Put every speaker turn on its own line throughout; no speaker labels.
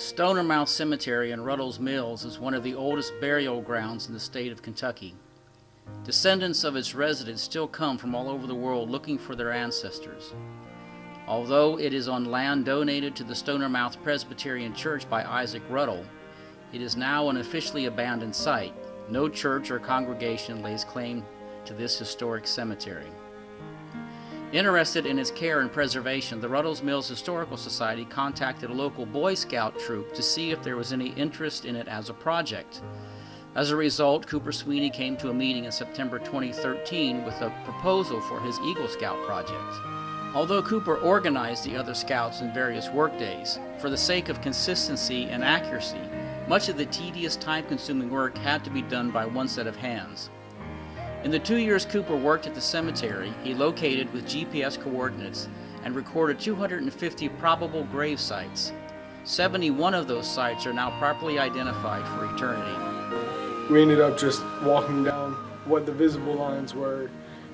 Stonermouth Cemetery in Ruddles Mills is one of the oldest burial grounds in the state of Kentucky. Descendants of its residents still come from all over the world looking for their ancestors. Although it is on land donated to the Stonermouth Presbyterian Church by Isaac Ruddle, it is now an officially abandoned site. No church or congregation lays claim to this historic cemetery. Interested in its care and preservation, the Ruddles Mills Historical Society contacted a local Boy Scout troop to see if there was any interest in it as a project. As a result, Cooper Sweeney came to a meeting in September 2013 with a proposal for his Eagle Scout project. Although Cooper organized the other scouts in various workdays, for the sake of consistency and accuracy, much of the tedious, time-consuming work had to be done by one set of hands. In the 2 years Cooper worked at the cemetery, he located with GPS coordinates and recorded 250 probable grave sites. 71 of those sites are now properly identified for eternity.
We ended up just walking down what the visible lines were,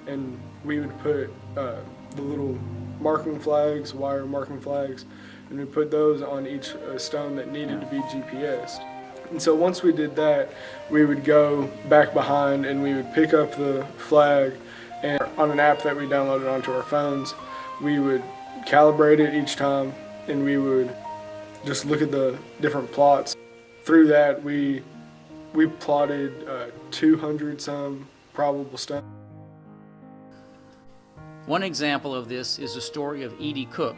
and we would put the little marking flags, wire marking flags, and we put those on each stone that needed to be GPSed. And so once we did that, we would go back behind and we would pick up the flag, and on an app that we downloaded onto our phones, we would calibrate it each time, and we would just look at the different plots. Through that, we plotted 200 some probable stones.
One example of this is the story of Edie Cook.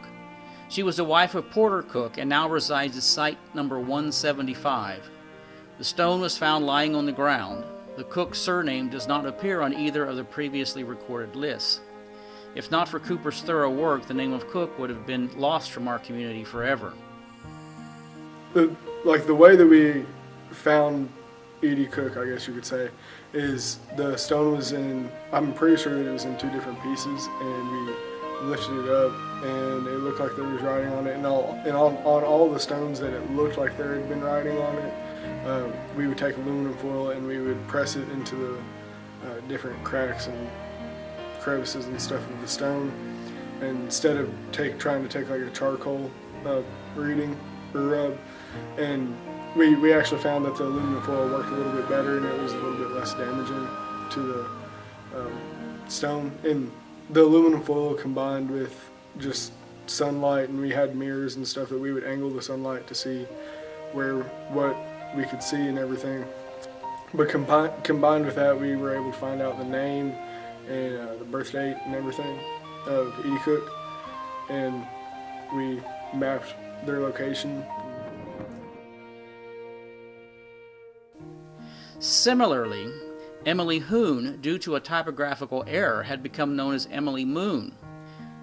She was the wife of Porter Cook and now resides at site number 175. The stone was found lying on the ground. The Cook surname does not appear on either of the previously recorded lists. If not for Cooper's thorough work, the name of Cook would have been lost from our community forever.
The way that we found Edie Cook, I guess you could say, is the stone was in, I'm pretty sure that it was in 2 different pieces, and we lifted it up and it looked like there was writing on it, and on all the stones that it looked like there had been writing on it, we would take aluminum foil and we would press it into the different cracks and crevices and stuff of the stone, and instead of trying to take like a charcoal reading or rub, and we actually found that the aluminum foil worked a little bit better and it was a little bit less damaging to the stone. And the aluminum foil combined with just sunlight, and we had mirrors and stuff that we would angle the sunlight to see what we could see and everything. But combined with that, we were able to find out the name and the birth date and everything of Edie Cook, and we mapped their location.
Similarly, Emily Hoon, due to a typographical error, had become known as Emily Moon.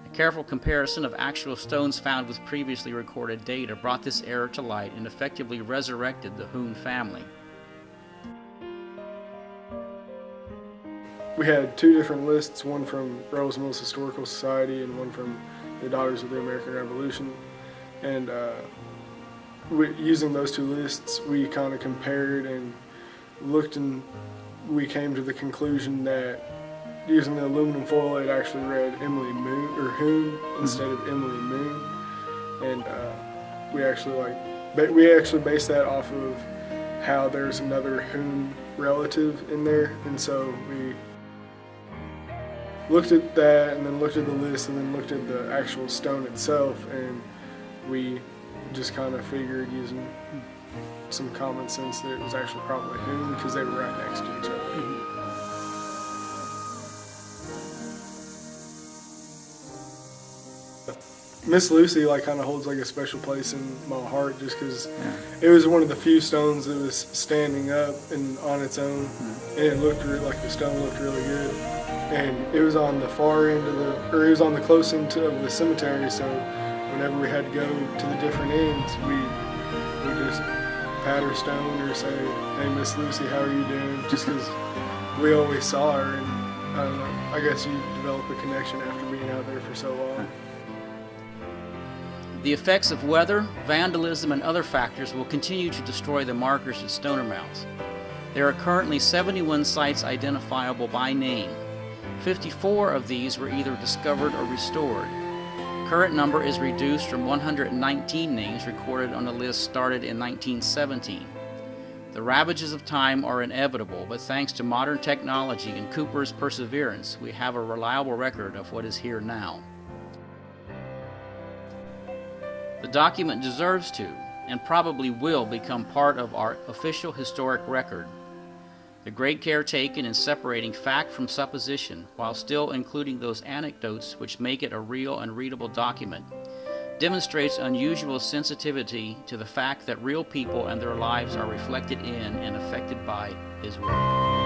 A careful comparison of actual stones found with previously recorded data brought this error to light and effectively resurrected the Hoon family.
We had 2 different lists, one from Ruddles Mills Historical Society and one from the Daughters of the American Revolution. And using those 2 lists, we kind of compared and looked, and we came to the conclusion that using the aluminum foil, it actually read Emily Moon or Hoon instead of Emily Moon, and we actually based that off of how there's another Hoon relative in there, and so we looked at that and then looked at the list and then looked at the actual stone itself, and we just kind of figured using some common sense that it was actually probably Hoon because they were right next to each other. Miss Lucy kind of holds a special place in my heart just because it was one of the few stones that was standing up and on its own, and it looked the stone looked really good, and it was on the far end of it was on the close end of the cemetery, so whenever we had to go to the different ends, we would just pat her stone or say, "Hey, Miss Lucy, how are you doing?" Just because we always saw her, and I don't know, I guess you develop a connection after being out there for so long.
The effects of weather, vandalism, and other factors will continue to destroy the markers at Stonermouth. There are currently 71 sites identifiable by name. 54 of these were either discovered or restored. current number is reduced from 119 names recorded on the list started in 1917. The ravages of time are inevitable, but thanks to modern technology and Cooper's perseverance, we have a reliable record of what is here now. The document deserves to, and probably will, become part of our official historic record. The great care taken in separating fact from supposition, while still including those anecdotes which make it a real and readable document, demonstrates unusual sensitivity to the fact that real people and their lives are reflected in and affected by his work.